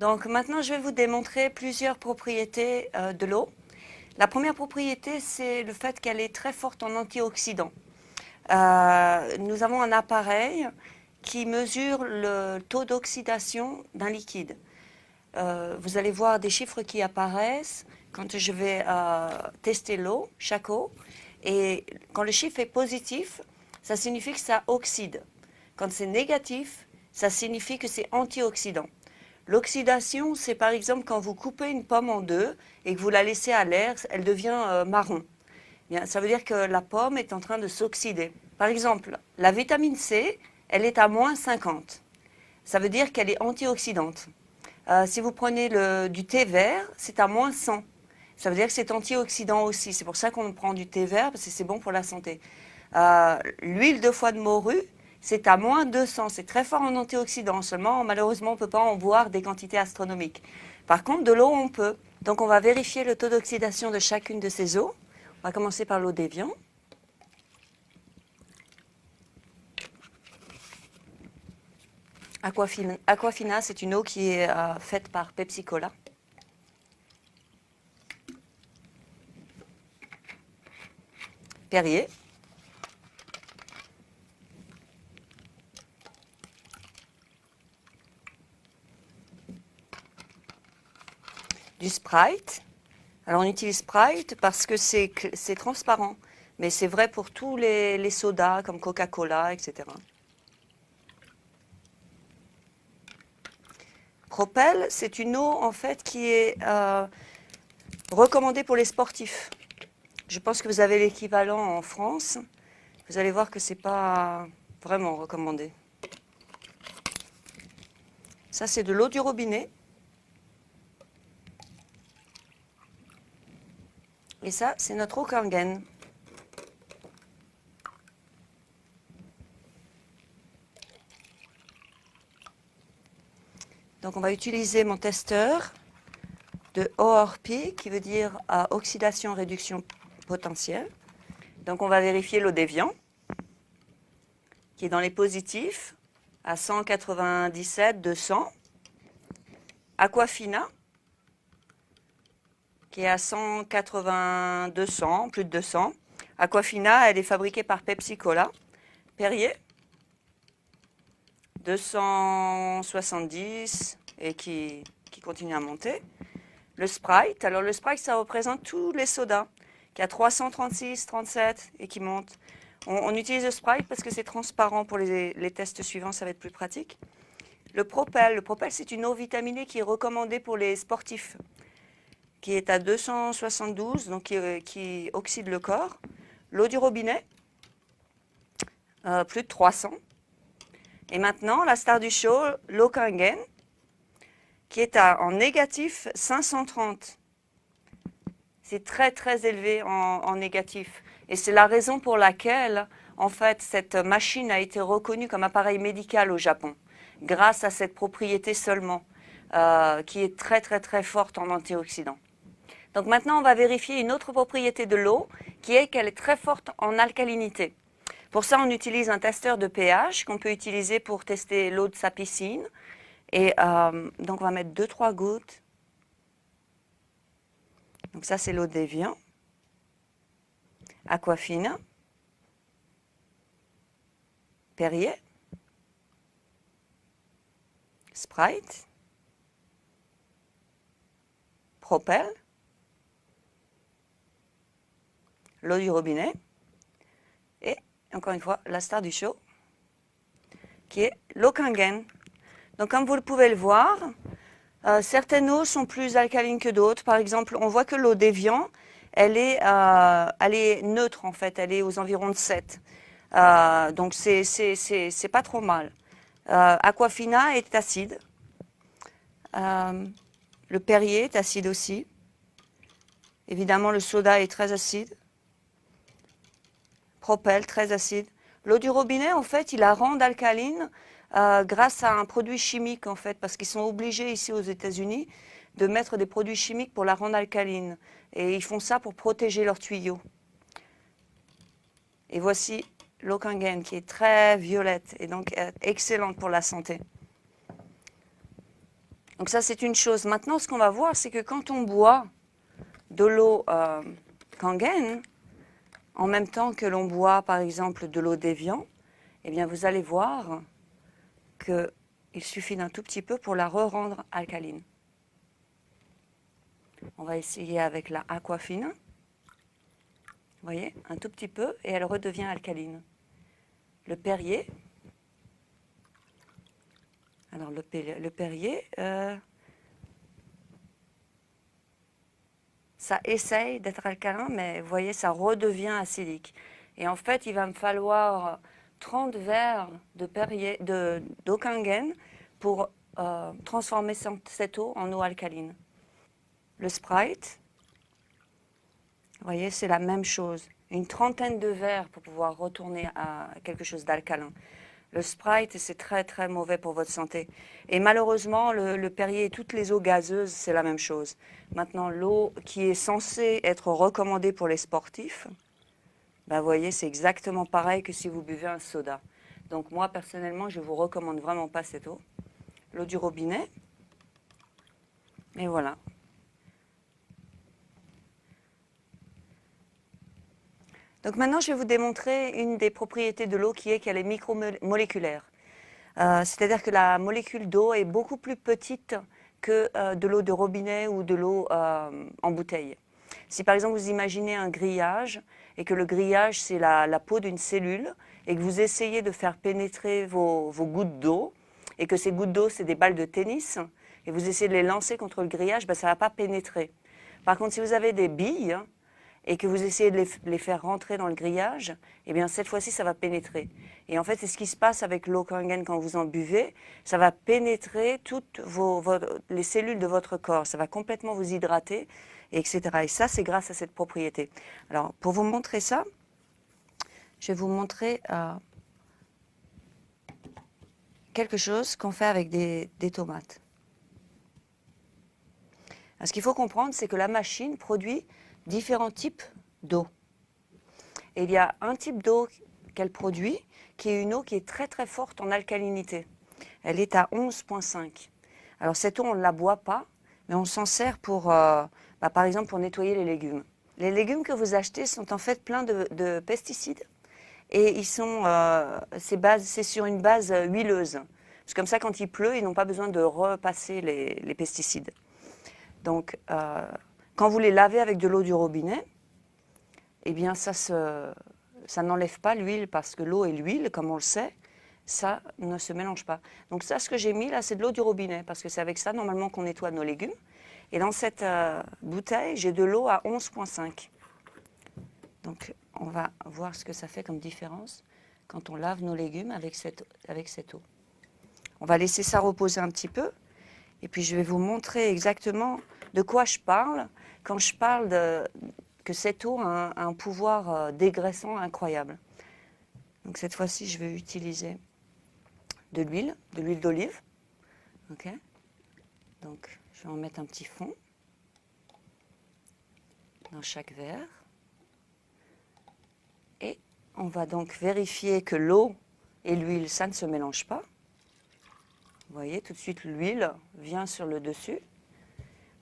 Donc maintenant, je vais vous démontrer plusieurs propriétés de l'eau. La première propriété, c'est le fait qu'elle est très forte en antioxydants. Nous avons un appareil qui mesure le taux d'oxydation d'un liquide. Vous allez voir des chiffres qui apparaissent quand je vais tester l'eau, chaque eau. Et quand le chiffre est positif, ça signifie que ça oxyde. Quand c'est négatif, ça signifie que c'est antioxydant. L'oxydation, c'est par exemple quand vous coupez une pomme en deux et que vous la laissez à l'air, elle devient marron. Bien, ça veut dire que la pomme est en train de s'oxyder. Par exemple, la vitamine C, elle est à moins 50. Ça veut dire qu'elle est antioxydante. Si vous prenez du thé vert, c'est à moins 100. Ça veut dire que c'est antioxydant aussi. C'est pour ça qu'on prend du thé vert, parce que c'est bon pour la santé. L'huile de foie de morue, c'est à moins 200. C'est très fort en antioxydants. Seulement, malheureusement, on ne peut pas en boire des quantités astronomiques. Par contre, de l'eau, on peut. Donc, on va vérifier le taux d'oxydation de chacune de ces eaux. On va commencer par l'eau d'Évian. Aquafina, c'est une eau qui est faite par Pepsi Cola. Perrier. Du Sprite. Alors on utilise Sprite parce que c'est transparent, mais c'est vrai pour tous les sodas comme Coca-Cola, etc. Propel, c'est une eau en fait qui est recommandée pour les sportifs. Je pense que vous avez l'équivalent en France. Vous allez voir que ce n'est pas vraiment recommandé. Ça, c'est de l'eau du robinet. Et ça, c'est notre eau Kangen. Donc, on va utiliser mon testeur de ORP, qui veut dire oxydation-réduction potentielle. Donc, on va vérifier l'eau d'Évian, qui est dans les positifs, à 197, 200. Aquafina, qui est à 180, 200, plus de 200. Aquafina, elle est fabriquée par Pepsi Cola. Perrier, 270 et qui continue à monter. Le Sprite, alors le Sprite, ça représente tous les sodas, qui a 336, 37 et qui monte. On utilise le Sprite parce que c'est transparent pour les tests suivants, ça va être plus pratique. Le Propel, c'est une eau vitaminée qui est recommandée pour les sportifs, qui est à 272, donc qui oxyde le corps. L'eau du robinet, plus de 300. Et maintenant, la star du show, l'eau Kangen, qui est en négatif 530. C'est très très élevé en négatif. Et c'est la raison pour laquelle, en fait, cette machine a été reconnue comme appareil médical au Japon, grâce à cette propriété seulement, qui est très très très forte en antioxydants. Donc maintenant, on va vérifier une autre propriété de l'eau, qui est qu'elle est très forte en alcalinité. Pour ça, on utilise un testeur de pH qu'on peut utiliser pour tester l'eau de sa piscine. Et donc, on va mettre 2-3 gouttes. Donc ça, c'est l'eau d'Évian. Aquafina. Perrier. Sprite. Propel. L'eau du robinet. Et, encore une fois, la star du show, qui est l'eau Kangen. Donc, comme vous pouvez le voir, certaines eaux sont plus alcalines que d'autres. Par exemple, on voit que l'eau d'Évian, elle est neutre en fait, elle est aux environs de 7. Donc c'est pas trop mal. Aquafina est acide. Le Perrier est acide aussi. Évidemment, le soda est très acide. Propel, très acide. L'eau du robinet, en fait, il la rend alcaline grâce à un produit chimique, en fait, parce qu'ils sont obligés ici aux États-Unis de mettre des produits chimiques pour la rendre alcaline. Et ils font ça pour protéger leurs tuyaux. Et voici l'eau Kangen qui est très violette et donc excellente pour la santé. Donc ça, c'est une chose. Maintenant, ce qu'on va voir, c'est que quand on boit de l'eau Kangen, en même temps que l'on boit, par exemple, de l'eau d'Évian, eh bien, vous allez voir qu'il suffit d'un tout petit peu pour la re-rendre alcaline. On va essayer avec la Aquafina. Vous voyez, un tout petit peu, et elle redevient alcaline. Le Perrier. Alors, le Perrier, ça essaye d'être alcalin, mais vous voyez, ça redevient acidique. Et en fait, il va me falloir 30 verres de Perrier, d'eau Kangen pour transformer cette eau en eau alcaline. Le Sprite, vous voyez, c'est la même chose. Une trentaine de verres pour pouvoir retourner à quelque chose d'alcalin. Le Sprite, c'est très très mauvais pour votre santé. Et malheureusement, le Perrier et toutes les eaux gazeuses, c'est la même chose. Maintenant, l'eau qui est censée être recommandée pour les sportifs, ben, vous voyez, c'est exactement pareil que si vous buvez un soda. Donc moi, personnellement, je ne vous recommande vraiment pas cette eau. L'eau du robinet. Et voilà. Donc maintenant, je vais vous démontrer une des propriétés de l'eau qui est qu'elle est micromoléculaire. C'est-à-dire que la molécule d'eau est beaucoup plus petite que de l'eau de robinet ou de l'eau en bouteille. Si par exemple vous imaginez un grillage et que le grillage c'est la peau d'une cellule et que vous essayez de faire pénétrer vos gouttes d'eau et que ces gouttes d'eau c'est des balles de tennis et vous essayez de les lancer contre le grillage, ben, ça ne va pas pénétrer. Par contre, si vous avez des billes et que vous essayez de les faire rentrer dans le grillage, eh bien cette fois-ci ça va pénétrer. Et en fait c'est ce qui se passe avec l'eau Kangen quand vous en buvez, ça va pénétrer toutes les cellules de votre corps, ça va complètement vous hydrater, etc. Et ça c'est grâce à cette propriété. Alors pour vous montrer ça, je vais vous montrer quelque chose qu'on fait avec des tomates. Alors, ce qu'il faut comprendre, c'est que la machine produit différents types d'eau. Et il y a un type d'eau qu'elle produit qui est une eau qui est très très forte en alcalinité. Elle est à 11,5. Alors cette eau, on ne la boit pas, mais on s'en sert pour, par exemple, pour nettoyer les légumes. Les légumes que vous achetez sont en fait pleins de pesticides et ils sont, c'est sur une base huileuse. C'est comme ça, quand il pleut, ils n'ont pas besoin de repasser les pesticides. Donc, quand vous les lavez avec de l'eau du robinet, eh bien, ça n'enlève pas l'huile parce que l'eau et l'huile, comme on le sait, ça ne se mélange pas. Donc ça, ce que j'ai mis là, c'est de l'eau du robinet parce que c'est avec ça normalement qu'on nettoie nos légumes. Et dans cette bouteille, j'ai de l'eau à 11,5. Donc on va voir ce que ça fait comme différence quand on lave nos légumes avec cette eau. On va laisser ça reposer un petit peu et puis je vais vous montrer exactement de quoi je parle quand je parle que cette eau a un pouvoir dégraissant incroyable. Donc cette fois-ci, je vais utiliser de l'huile d'olive. Ok. Donc je vais en mettre un petit fond dans chaque verre. Et on va donc vérifier que l'eau et l'huile, ça ne se mélange pas. Vous voyez, tout de suite, l'huile vient sur le dessus.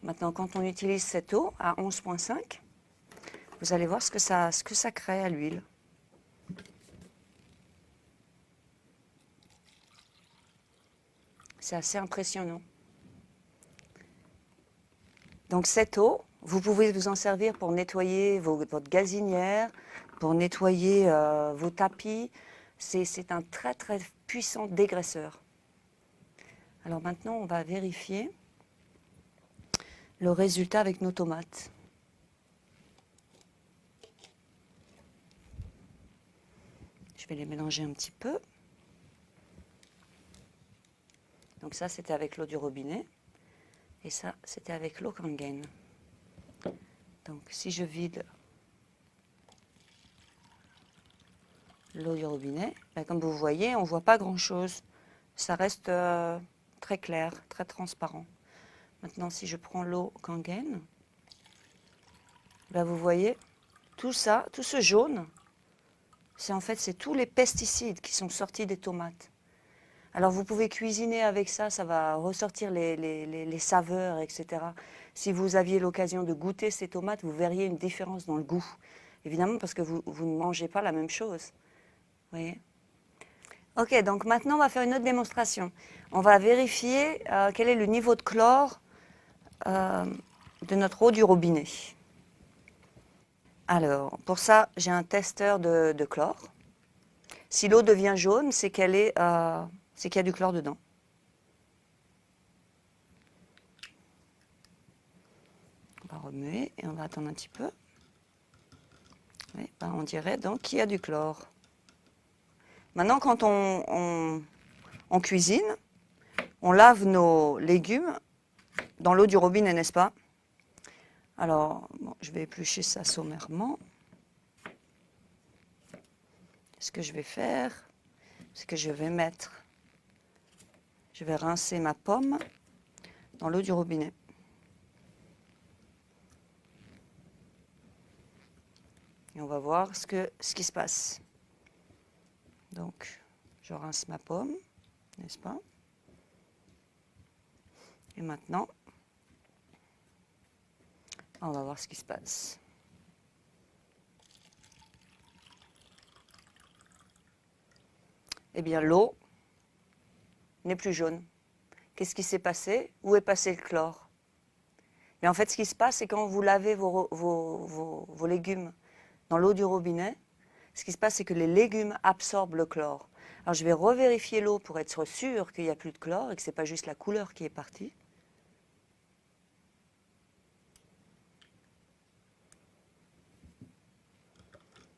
Maintenant, quand on utilise cette eau à 11,5, vous allez voir ce que ça crée à l'huile. C'est assez impressionnant. Donc cette eau, vous pouvez vous en servir pour nettoyer votre gazinière, pour nettoyer vos tapis. C'est un très très puissant dégraisseur. Alors maintenant, on va vérifier le résultat avec nos tomates. Je vais les mélanger un petit peu. Donc ça, c'était avec l'eau du robinet. Et ça, c'était avec l'eau Kangen. Donc si je vide l'eau du robinet, ben, comme vous voyez, on ne voit pas grand-chose. Ça reste très clair, très transparent. Maintenant, si je prends l'eau Kangen, ben, vous voyez, tout ça, tout ce jaune, c'est tous les pesticides qui sont sortis des tomates. Alors vous pouvez cuisiner avec ça, ça va ressortir les saveurs, etc. Si vous aviez l'occasion de goûter ces tomates, vous verriez une différence dans le goût. Évidemment parce que vous ne mangez pas la même chose. Vous voyez? Ok, donc maintenant on va faire une autre démonstration. On va vérifier quel est le niveau de chlore de notre eau du robinet. Alors, pour ça, j'ai un testeur de chlore. Si l'eau devient jaune, c'est qu'il y a du chlore dedans. On va remuer et on va attendre un petit peu. Oui, ben on dirait donc qu'il y a du chlore. Maintenant, quand on cuisine, on lave nos légumes dans l'eau du robinet, n'est-ce pas? Alors, bon, je vais éplucher ça sommairement. Ce que je vais faire, c'est que je vais rincer ma pomme dans l'eau du robinet. Et on va voir ce qui se passe. Donc, je rince ma pomme, n'est-ce pas? Et maintenant, on va voir ce qui se passe. Eh bien, l'eau n'est plus jaune. Qu'est-ce qui s'est passé? Où est passé le chlore? Mais en fait, ce qui se passe, c'est quand vous lavez vos légumes dans l'eau du robinet, ce qui se passe, c'est que les légumes absorbent le chlore. Alors, je vais revérifier l'eau pour être sûr qu'il n'y a plus de chlore et que ce n'est pas juste la couleur qui est partie.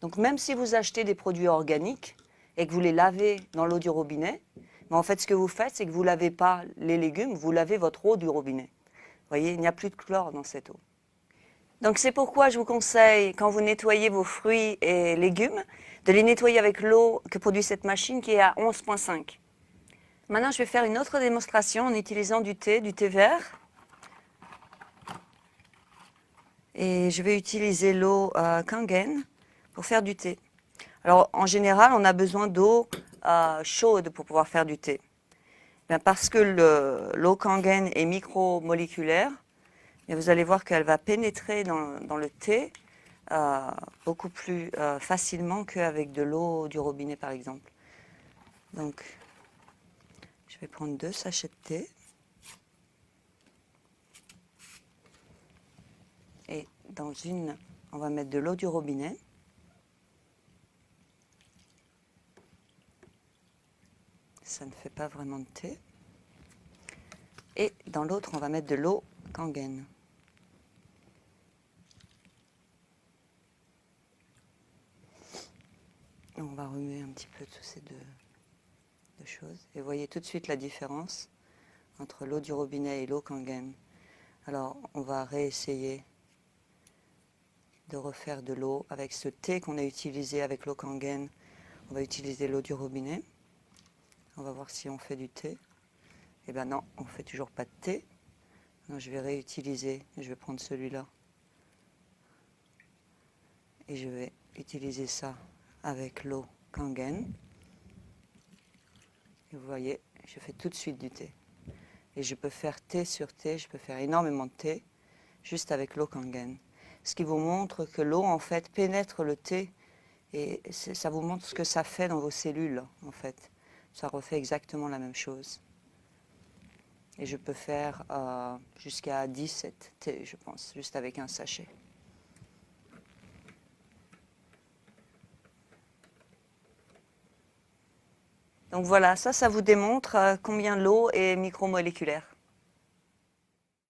Donc, même si vous achetez des produits organiques et que vous les lavez dans l'eau du robinet, mais en fait, ce que vous faites, c'est que vous ne lavez pas les légumes, vous lavez votre eau du robinet. Vous voyez, il n'y a plus de chlore dans cette eau. Donc, c'est pourquoi je vous conseille, quand vous nettoyez vos fruits et légumes, de les nettoyer avec l'eau que produit cette machine qui est à 11,5. Maintenant, je vais faire une autre démonstration en utilisant du thé vert. Et je vais utiliser l'eau Kangen pour faire du thé. Alors, en général, on a besoin d'eau chaude pour pouvoir faire du thé. Bien, parce que l'eau Kangen est micromoléculaire, et vous allez voir qu'elle va pénétrer dans le thé beaucoup plus facilement qu'avec de l'eau du robinet, par exemple. Donc, je vais prendre 2 sachets de thé. Et dans une, on va mettre de l'eau du robinet. Ça ne fait pas vraiment de thé. Et dans l'autre, on va mettre de l'eau Kangen. On va remuer un petit peu toutes ces deux choses. Et vous voyez tout de suite la différence entre l'eau du robinet et l'eau Kangen. Alors, on va réessayer de refaire de l'eau avec ce thé qu'on a utilisé avec l'eau Kangen. On va utiliser l'eau du robinet. On va voir si on fait du thé. Eh bien non, on ne fait toujours pas de thé. Donc, je vais réutiliser, je vais prendre celui-là. Et je vais utiliser ça avec l'eau Kangen. Et vous voyez, je fais tout de suite du thé. Et je peux faire thé sur thé, je peux faire énormément de thé juste avec l'eau Kangen. Ce qui vous montre que l'eau, en fait, pénètre le thé et ça vous montre ce que ça fait dans vos cellules, en fait. Ça refait exactement la même chose. Et je peux faire jusqu'à 17 thés, je pense, juste avec un sachet. Donc voilà, ça vous démontre combien l'eau est micromoléculaire.